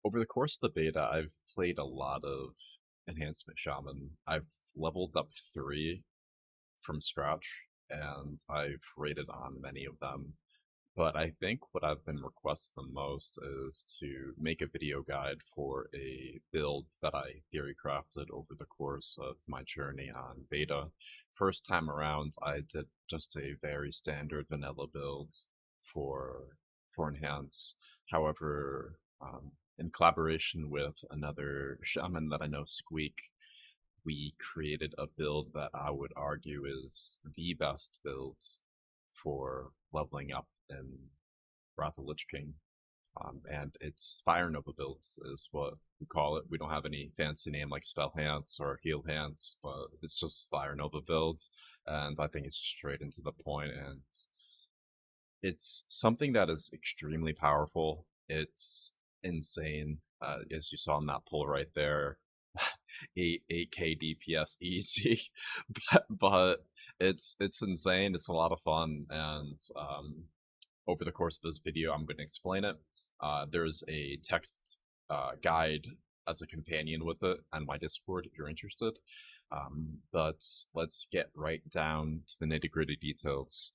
Over the course of the beta, I've played a lot of Enhancement Shaman. I've leveled up 3 from scratch, and I've rated on many of them. But I think what I've been requested the most is to make a video guide for a build that I theory crafted over the course of my journey on beta. First time around, I did just a very standard vanilla build for Enhance. However, in collaboration with another shaman that I know, Squeak, we created a build that I would argue is the best build for leveling up in Wrath of Lich King. And it's Fire Nova build is what we call it. We don't have any fancy name like Spell Hands or Heal Hands, but it's just Fire Nova build, and I think it's straight into the point, and it's something that is extremely powerful. It's insane, as you saw in that poll right there. 8k DPS easy, but it's insane. It's a lot of fun, and over the course of this video, I'm going to explain it. There's a text guide as a companion with it on my Discord if you're interested. But let's get right down to the nitty-gritty details.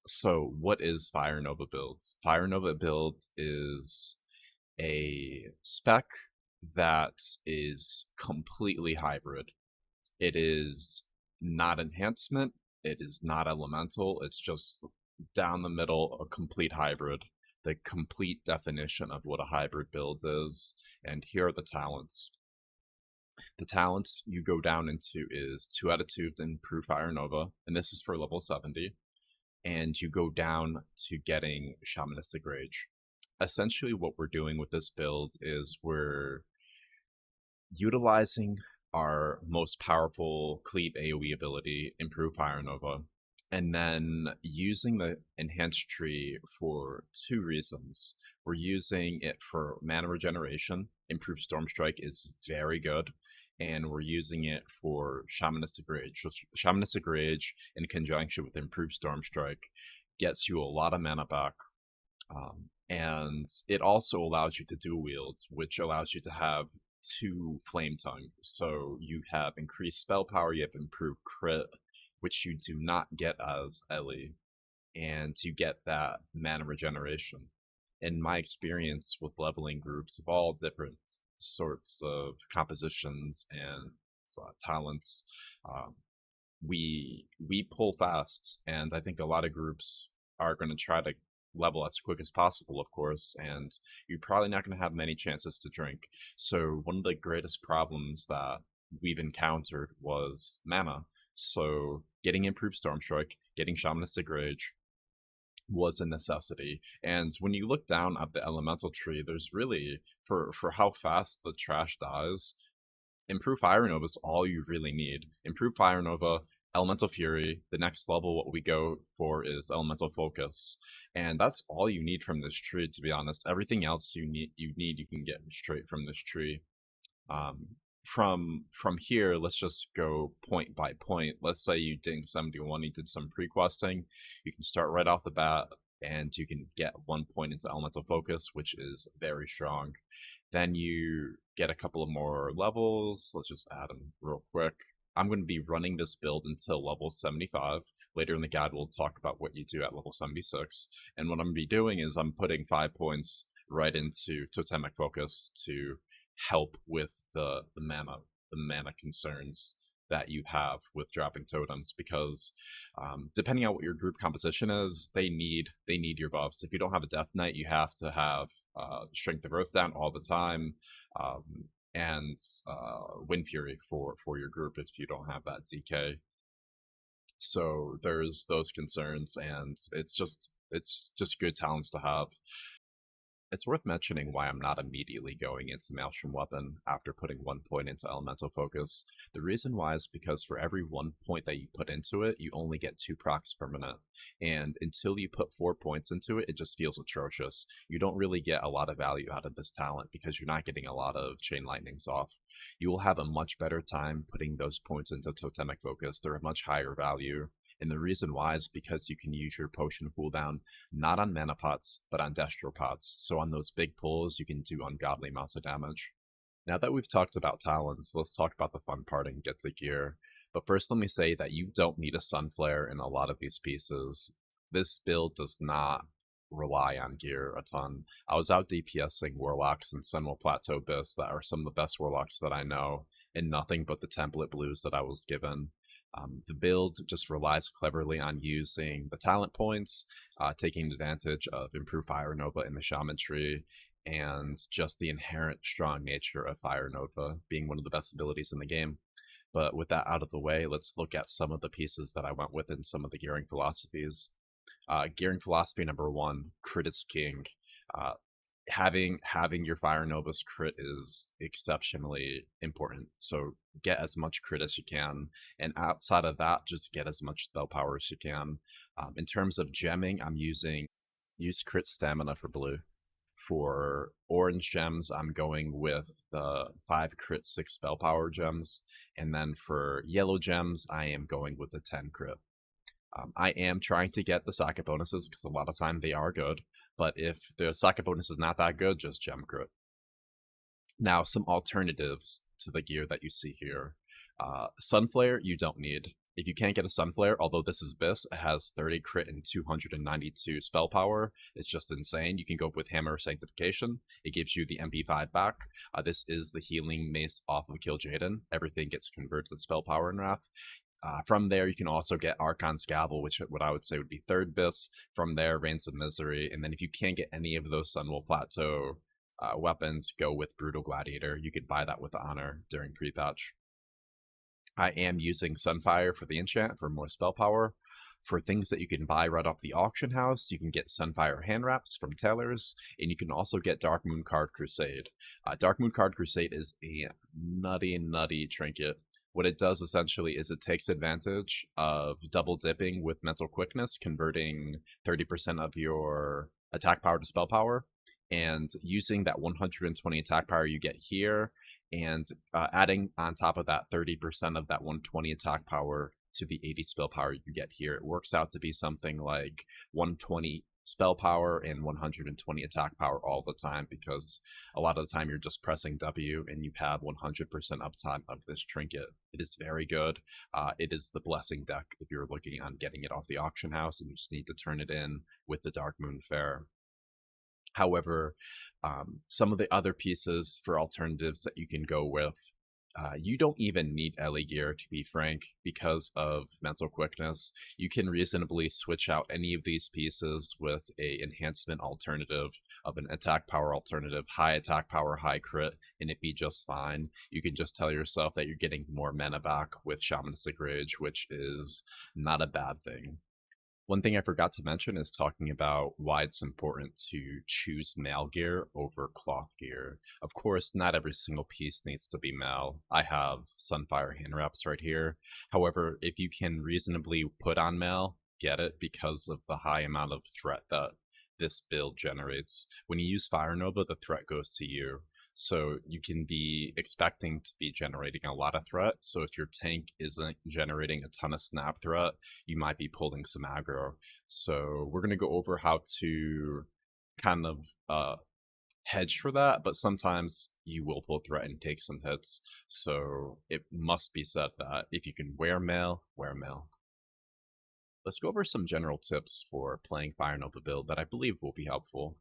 So, what is Fire Nova build? Fire Nova build is a spec that is completely hybrid. It is not enhancement, it is not elemental, it's just down the middle, a complete hybrid. The complete definition of what a hybrid build is, and here are the talents. The talents you go down into is 2 Attitude to improve Fire Nova, and this is for level 70, and you go down to getting Shamanistic Rage. Essentially what we're doing with this build is we're utilizing our most powerful Cleave AoE ability, Improve Fire Nova, and then using the Enhanced Tree for 2 reasons. We're using it for mana regeneration. Improve Storm Strike is very good, and we're using it for Shamanistic Rage. So Shamanistic Rage, in conjunction with Improved Storm Strike, gets you a lot of mana back. And it also allows you to dual wield, which allows you to have 2 Flame Tongue. So you have increased spell power, you have improved crit, which you do not get as Ellie, and you get that mana regeneration. In my experience with leveling groups of all different sorts of compositions and talents, we pull fast, and I think a lot of groups are going to try to level as quick as possible, of course, and you're probably not going to have many chances to drink. So one of the greatest problems that we've encountered was mana. So getting Improved Storm Strike, getting Shamanistic Rage was a necessity. And when you look down at the elemental tree, there's really, for how fast the trash dies, Improve Fire Nova is all you really need. Improve Fire Nova, Elemental Fury, the next level what we go for is Elemental Focus. And that's all you need from this tree, to be honest. Everything else you can get straight from this tree. From here, let's just go point by point. Let's say you did 71, you did some pre-questing. You can start right off the bat, and you can get 1 point into Elemental Focus, which is very strong. Then you get a couple of more levels. Let's just add them real quick. I'm going to be running this build until level 75. Later in the guide, we'll talk about what you do at level 76. And what I'm going to be doing is I'm putting 5 points right into Totemic Focus to help with the mana concerns that you have with dropping totems, because depending on what your group composition is, they need your buffs. If you don't have a Death Knight, you have to have Strength of Earth down all the time, and Wind Fury for your group if you don't have that DK. So there's those concerns, and it's just good talents to have. It's worth mentioning why I'm not immediately going into Maelstrom Weapon after putting 1 point into Elemental Focus. The reason why is because for every 1 point that you put into it, you only get 2 procs per minute. And until you put 4 points into it, it just feels atrocious. You don't really get a lot of value out of this talent because you're not getting a lot of Chain Lightnings off. You will have a much better time putting those points into Totemic Focus. They're a much higher value. And the reason why is because you can use your potion cooldown not on mana pots, but on destro pots. So on those big pulls, you can do ungodly amounts of damage. Now that we've talked about talents, let's talk about the fun part and get to gear. But first, let me say that you don't need a Sunflare in a lot of these pieces. This build does not rely on gear a ton. I was out DPSing Warlocks and Sunwell Plateau Bis that are some of the best Warlocks that I know, and nothing but the template blues that I was given. The build just relies cleverly on using the talent points, taking advantage of improved Fire Nova in the Shaman tree, and just the inherent strong nature of Fire Nova being one of the best abilities in the game. But with that out of the way, let's look at some of the pieces that I went with in some of the gearing philosophies. Gearing philosophy number 1, crit is king. Uh, having your Fire Nova's crit is exceptionally important. So get as much crit as you can, and outside of that, just get as much spell power as you can. In terms of gemming, I'm use crit stamina for blue. For orange gems, I'm going with the 5 crit 6 spell power gems, and then for yellow gems, I am going with the 10 crit. I am trying to get the socket bonuses because a lot of time they are good, but if the socket bonus is not that good, just gem crit. Now, some alternatives to the gear that you see here. Sunflare, you don't need. If you can't get a Sunflare, although this is Bis, it has 30 crit and 292 spell power. It's just insane. You can go with Hammer of Sanctification. It gives you the MP5 back. This is the healing mace off of Kill Jaden. Everything gets converted to spell power in Wrath. From there, you can also get Archon's Gavel, which what I would say would be third Bis. From there, Reigns of Misery. And then if you can't get any of those Sunwell Plateau weapons, go with Brutal Gladiator. You could buy that with honor during pre-patch. I am using Sunfire for the enchant for more spell power. For things that you can buy right off the auction house, you can get Sunfire hand wraps from tailors, and you can also get Darkmoon Card Crusade. Darkmoon Card Crusade is a nutty trinket. What it does essentially is it takes advantage of double dipping with mental quickness, converting 30% of your attack power to spell power, and using that 120 attack power you get here, and adding on top of that 30% of that 120 attack power to the 80 spell power you get here. It works out to be something like 120 spell power and 120 attack power all the time, because a lot of the time you're just pressing W and you have 100% uptime of this trinket. It is very good. It is the blessing deck if you're looking on getting it off the auction house and you just need to turn it in with the Darkmoon Fair. However, some of the other pieces for alternatives that you can go with, you don't even need Ellie gear, to be frank, because of mental quickness. You can reasonably switch out any of these pieces with a enhancement alternative of an attack power alternative, high attack power, high crit, and it'd be just fine. You can just tell yourself that you're getting more mana back with Shamanistic Rage, which is not a bad thing. One thing I forgot to mention is talking about why it's important to choose mail gear over cloth gear. Of course, not every single piece needs to be mail. I have Sunfire hand wraps right here. However, if you can reasonably put on mail, get it, because of the high amount of threat that this build generates. When you use Fire Nova, the threat goes to you. So you can be expecting to be generating a lot of threat. So if your tank isn't generating a ton of snap threat, you might be pulling some aggro. So we're going to go over how to kind of hedge for that, but sometimes you will pull threat and take some hits. So it must be said that if you can wear mail, wear mail. Let's go over some general tips for playing Fire Nova build that I believe will be helpful.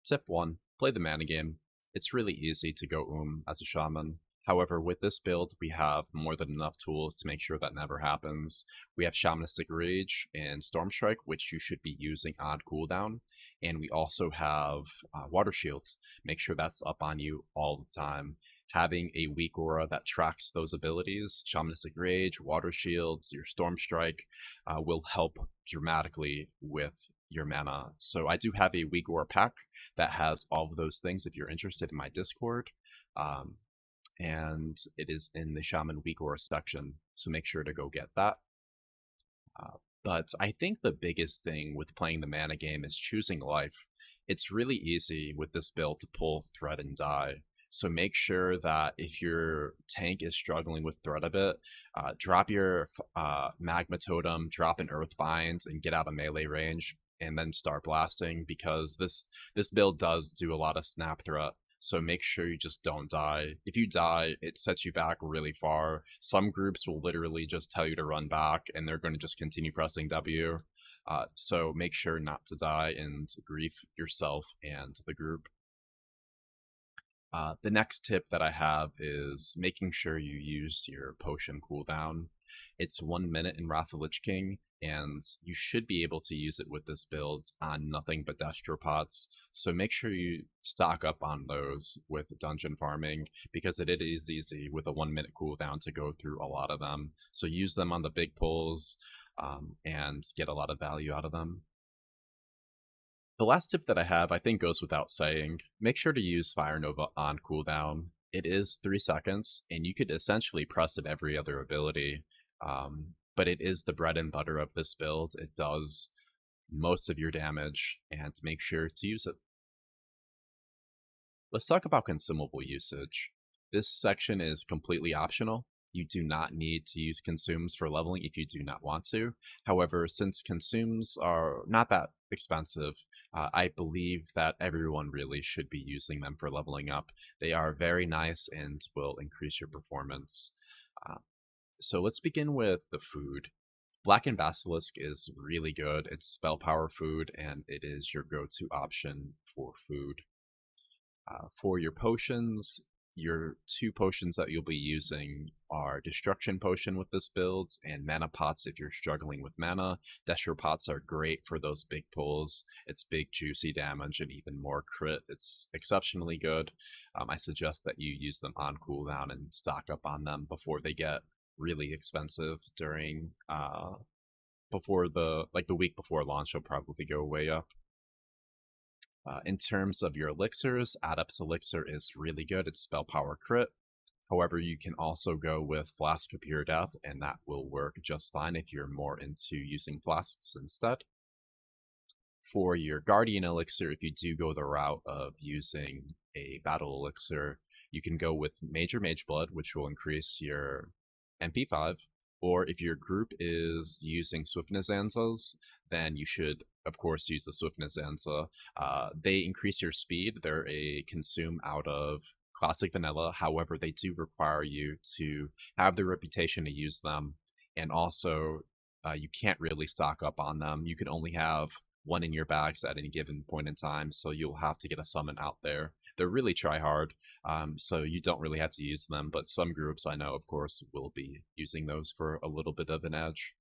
Tip 1, play the mana game. It's really easy to go as a Shaman. However, with this build, we have more than enough tools to make sure that never happens. We have Shamanistic Rage and Storm Strike, which you should be using on cooldown. And we also have Water Shield. Make sure that's up on you all the time. Having a weak aura that tracks those abilities, Shamanistic Rage, Water Shields, your Storm Strike, will help dramatically with your mana. So I do have a weak aura pack that has all of those things if you're interested in my Discord. And it is in the Shaman weak aura section, so make sure to go get that. But I think the biggest thing with playing the mana game is choosing life. It's really easy with this build to pull Threat and die. So make sure that if your tank is struggling with threat a bit, drop your magma totem, drop an earth bind, and get out of melee range, and then start blasting, because this build does do a lot of snap threat. So make sure you just don't die. If you die, it sets you back really far. Some groups will literally just tell you to run back, and they're going to just continue pressing W. So make sure not to die and grief yourself and the group. The next tip that I have is making sure you use your potion cooldown. It's 1 minute in Wrath of Lich King, and you should be able to use it with this build on nothing but Destropots. So make sure you stock up on those with dungeon farming, because it is easy with a 1 minute cooldown to go through a lot of them. So use them on the big pulls and get a lot of value out of them. The last tip that I have, I think, goes without saying. Make sure to use Fire Nova on cooldown. It is 3 seconds, and you could essentially press it every other ability. But it is the bread and butter of this build. It does most of your damage, and make sure to use it. Let's talk about consumable usage. This section is completely optional. You do not need to use consumes for leveling if you do not want to. However, since consumes are not that expensive, I believe that everyone really should be using them for leveling up. They are very nice and will increase your performance. So let's begin with the food. Blackened Basilisk is really good. It's spell power food, and it is your go-to option for food. For your potions, your 2 potions that you'll be using are Destruction Potion with this build, and Mana Pots if you're struggling with mana. Destro Pots are great for those big pulls. It's big juicy damage and even more crit. It's exceptionally good. I suggest that you use them on cooldown and stock up on them before they get really expensive during before the week before launch. Will probably go way up. In terms of your elixirs, Adept's Elixir is really good. It's spell power crit. However, you can also go with Flask of Pure Death, and that will work just fine if you're more into using flasks instead. For your Guardian Elixir, if you do go the route of using a Battle Elixir, you can go with Major Mage Blood, which will increase your MP5, or if your group is using Swiftness Zanzas, then you should, of course, use the Swiftness Zanza. They increase your speed. They're a consume out of Classic Vanilla. However, they do require you to have the reputation to use them, and also you can't really stock up on them. You can only have 1 in your bags at any given point in time, so you'll have to get a summon out there. They're really try hard, so you don't really have to use them, but some groups I know, of course, will be using those for a little bit of an edge.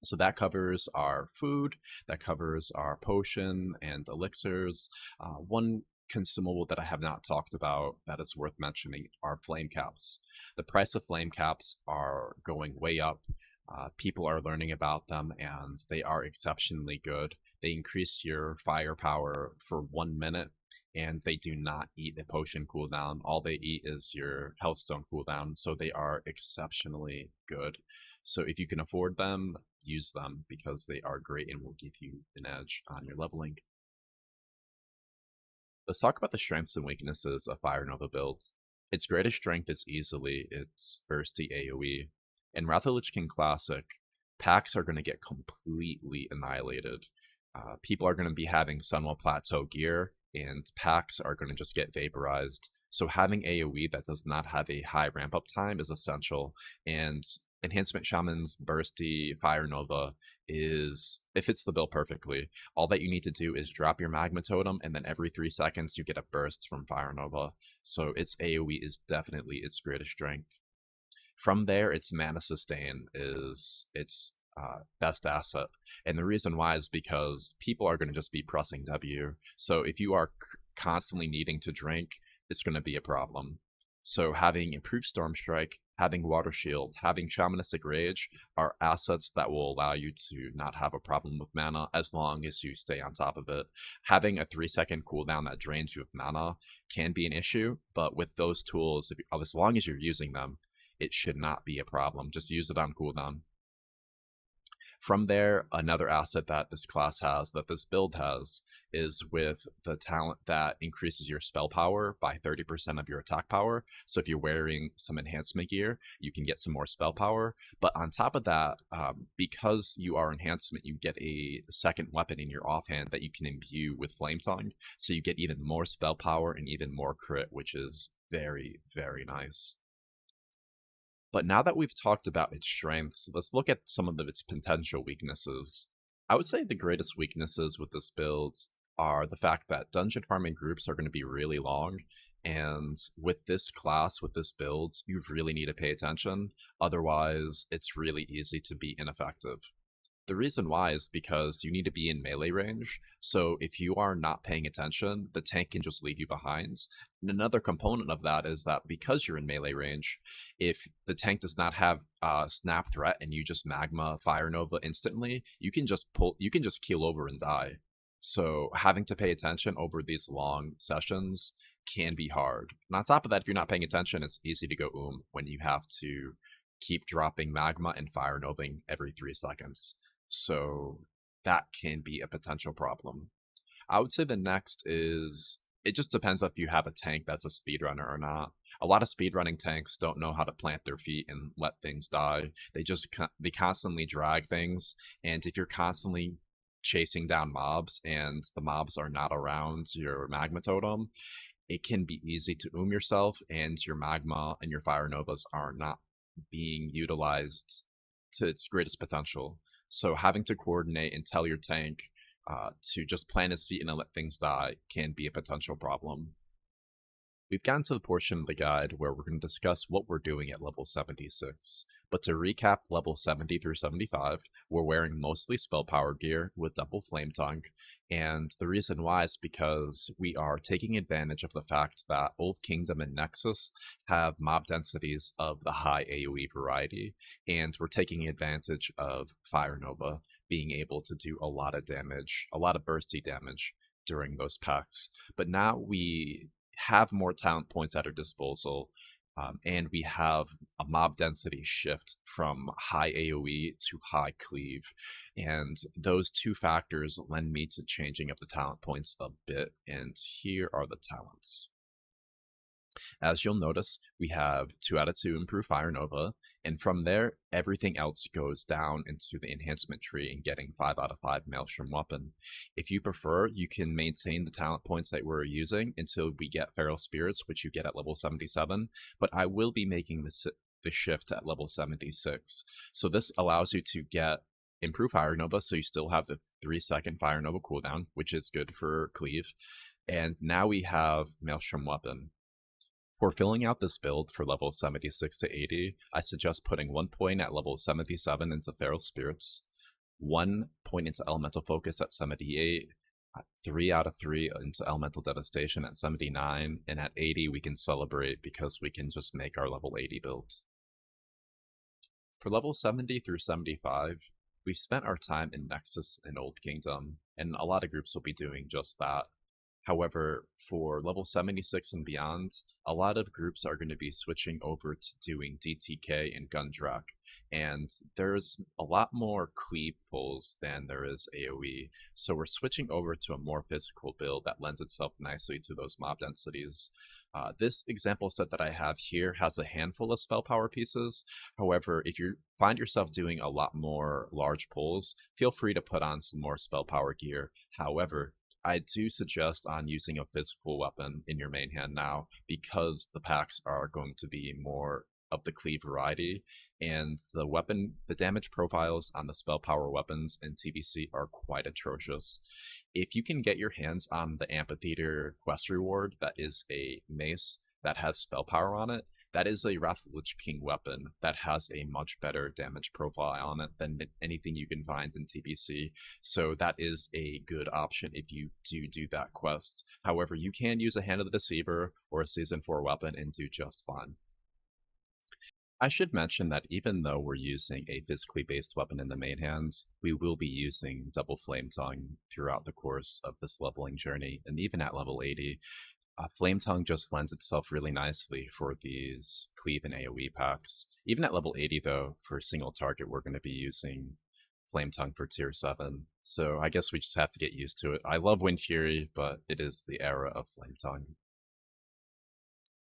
So that covers our food, that covers our potion and elixirs. One consumable that I have not talked about that is worth mentioning are flame caps. The price of flame caps are going way up. People are learning about them, and they are exceptionally good. They increase your firepower for 1 minute, and they do not eat the potion cooldown. All they eat is your healthstone cooldown, so they are exceptionally good. So if you can afford them, use them, because they are great and will give you an edge on your leveling. Let's talk about the strengths and weaknesses of Fire Nova builds. Its greatest strength is easily its bursty AoE. In Wrath of Lich King Classic, packs are going to get completely annihilated. People are going to be having Sunwell Plateau gear, and packs are going to just get vaporized. So having AoE that does not have a high ramp-up time is essential, and Enhancement Shaman's bursty Fire Nova is, it fits the bill perfectly. All that you need to do is drop your Magma Totem, and then every 3 seconds you get a burst from Fire Nova. So its AoE is definitely its greatest strength. From there, its Mana Sustain is its best asset. And the reason why is because people are going to just be pressing W. So if you are constantly needing to drink, it's going to be a problem. So having improved Storm Strike, having Water Shield, having Shamanistic Rage are assets that will allow you to not have a problem with mana as long as you stay on top of it. Having a 3-second cooldown that drains you of mana can be an issue, but with those tools, as long as you're using them, it should not be a problem. Just use it on cooldown. From there, another asset that this class has, that this build has, is with the talent that increases your spell power by 30% of your attack power. So if you're wearing some enhancement gear, you can get some more spell power. But on top of that, because you are enhancement, you get a second weapon in your offhand that you can imbue with Flame Tongue. So you get even more spell power and even more crit, which is very, very nice. But now that we've talked about its strengths, let's look at some of its potential weaknesses. I would say the greatest weaknesses with this build are the fact that dungeon farming groups are going to be really long, and with this class, with this build, you really need to pay attention, otherwise it's really easy to be ineffective. The reason why is because you need to be in melee range, so if you are not paying attention, the tank can just leave you behind. And another component of that is that because you're in melee range, if the tank does not have snap threat and you just magma fire nova instantly, you can just keel over and die. So having to pay attention over these long sessions can be hard. And on top of that, if you're not paying attention, it's easy to go when you have to keep dropping magma and fire novaing every 3 seconds. So that can be a potential problem. I would say the next is, it just depends if you have a tank that's a speedrunner or not. A lot of speedrunning tanks don't know how to plant their feet and let things die. They constantly drag things, and if you're constantly chasing down mobs and the mobs are not around your magma totem, it can be easy to yourself, and your magma and your fire novas are not being utilized to its greatest potential. So having to coordinate and tell your tank to just plant his feet and let things die can be a potential problem. We've gotten to the portion of the guide where we're going to discuss what we're doing at level 76. But to recap, level 70 through 75, we're wearing mostly spell power gear with double flame tongue, and the reason why is because we are taking advantage of the fact that Old Kingdom and Nexus have mob densities of the high AoE variety, and we're taking advantage of Fire Nova being able to do a lot of damage, a lot of bursty damage during those packs. But now we have more talent points at our disposal, and we have a mob density shift from high AoE to high cleave, and those two factors lend me to changing up the talent points a bit, and here are the talents. As you'll notice, we have 2 out of 2 improve Fire Nova, and from there, everything else goes down into the enhancement tree and getting 5 out of 5 Maelstrom Weapon. If you prefer, you can maintain the talent points that we're using until we get Feral Spirits, which you get at level 77, but I will be making the shift at level 76. So this allows you to get improve Fire Nova, so you still have the 3-second Fire Nova cooldown, which is good for cleave, and now we have Maelstrom Weapon. For filling out this build for level 76 to 80, I suggest putting 1 point at level 77 into Feral Spirits, 1 point into Elemental Focus at 78, 3 out of 3 into Elemental Devastation at 79, and at 80 we can celebrate because we can just make our level 80 build. For level 70 through 75, we spent our time in Nexus and Old Kingdom, and a lot of groups will be doing just that. However, for level 76 and beyond, a lot of groups are going to be switching over to doing DTK and Gundrak, and there's a lot more cleave pulls than there is AoE, so we're switching over to a more physical build that lends itself nicely to those mob densities. This example set that I have here has a handful of spell power pieces. However, if you find yourself doing a lot more large pulls, feel free to put on some more spell power gear. However, I do suggest on using a physical weapon in your main hand now, because the packs are going to be more of the cleave variety, and the damage profiles on the spell power weapons in TBC are quite atrocious. If you can get your hands on the Amphitheater quest reward that is a mace that has spell power on it, that is a Wrath of the Lich King weapon that has a much better damage profile on it than anything you can find in TBC, so that is a good option if you do that quest. However, you can use a Hand of the Deceiver or a Season 4 weapon and do just fine. I should mention that even though we're using a physically based weapon in the main hands, we will be using double flame tongue throughout the course of this leveling journey, and even at level 80. Flame Tongue just lends itself really nicely for these cleave and AoE packs. Even at level 80 though, for single target, we're going to be using Flame Tongue for tier 7. So I guess we just have to get used to it. I love Wind Fury, but it is the era of Flame Tongue.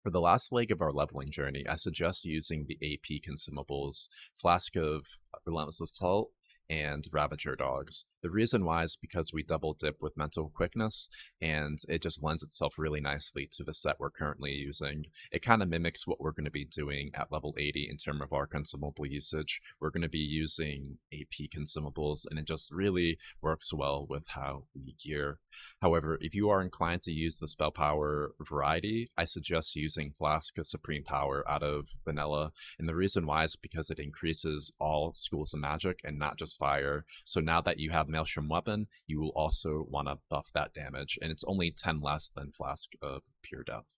For the last leg of our leveling journey, I suggest using the AP consumables, Flask of Relentless Assault, and Ravager Dogs. The reason why is because we double dip with Mental Quickness, and it just lends itself really nicely to the set we're currently using. It kind of mimics what we're going to be doing at level 80 in terms of our consumable usage. We're going to be using AP consumables, and it just really works well with how we gear. However, if you are inclined to use the spell power variety, I suggest using Flask of Supreme Power out of Vanilla, and the reason why is because it increases all schools of magic and not just fire. So now that you have Maelstrom Weapon, you will also want to buff that damage, and it's only 10 less than Flask of Pure Death.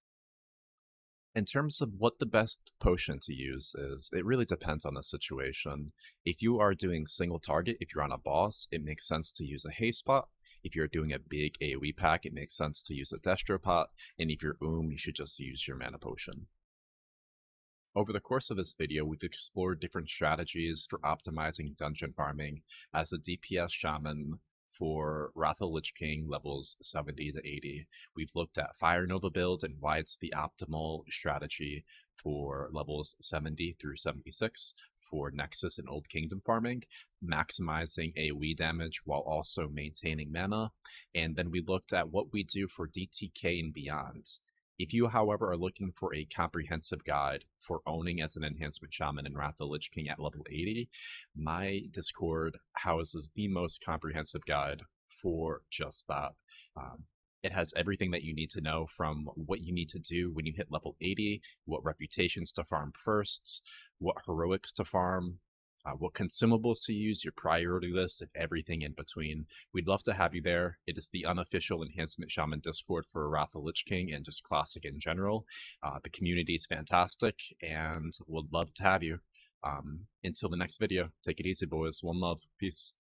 In terms of what the best potion to use is, it really depends on the situation. If you are doing single target, if you're on a boss, it makes sense to use a haste pot. If you're doing a big AoE pack, it makes sense to use a destro pot. And if you're you should just use your mana potion. Over the course of this video, we've explored different strategies for optimizing dungeon farming as a DPS Shaman for Wrath of Lich King levels 70 to 80. We've looked at Fire Nova build and why it's the optimal strategy for levels 70 through 76 for Nexus and Old Kingdom farming, maximizing AoE damage while also maintaining mana. And then we looked at what we do for DTK and beyond. If you, however, are looking for a comprehensive guide for owning as an enhancement shaman in Wrath of the Lich King at level 80, my Discord houses the most comprehensive guide for just that. It has everything that you need to know, from what you need to do when you hit level 80, what reputations to farm first, what heroics to farm, what consumables to use, your priority list, and everything in between. We'd love to have you there. It is the unofficial Enhancement Shaman Discord for Wrath of Lich King and just Classic in general. The community is fantastic, and would love to have you. Until the next video, take it easy, boys. One love. Peace.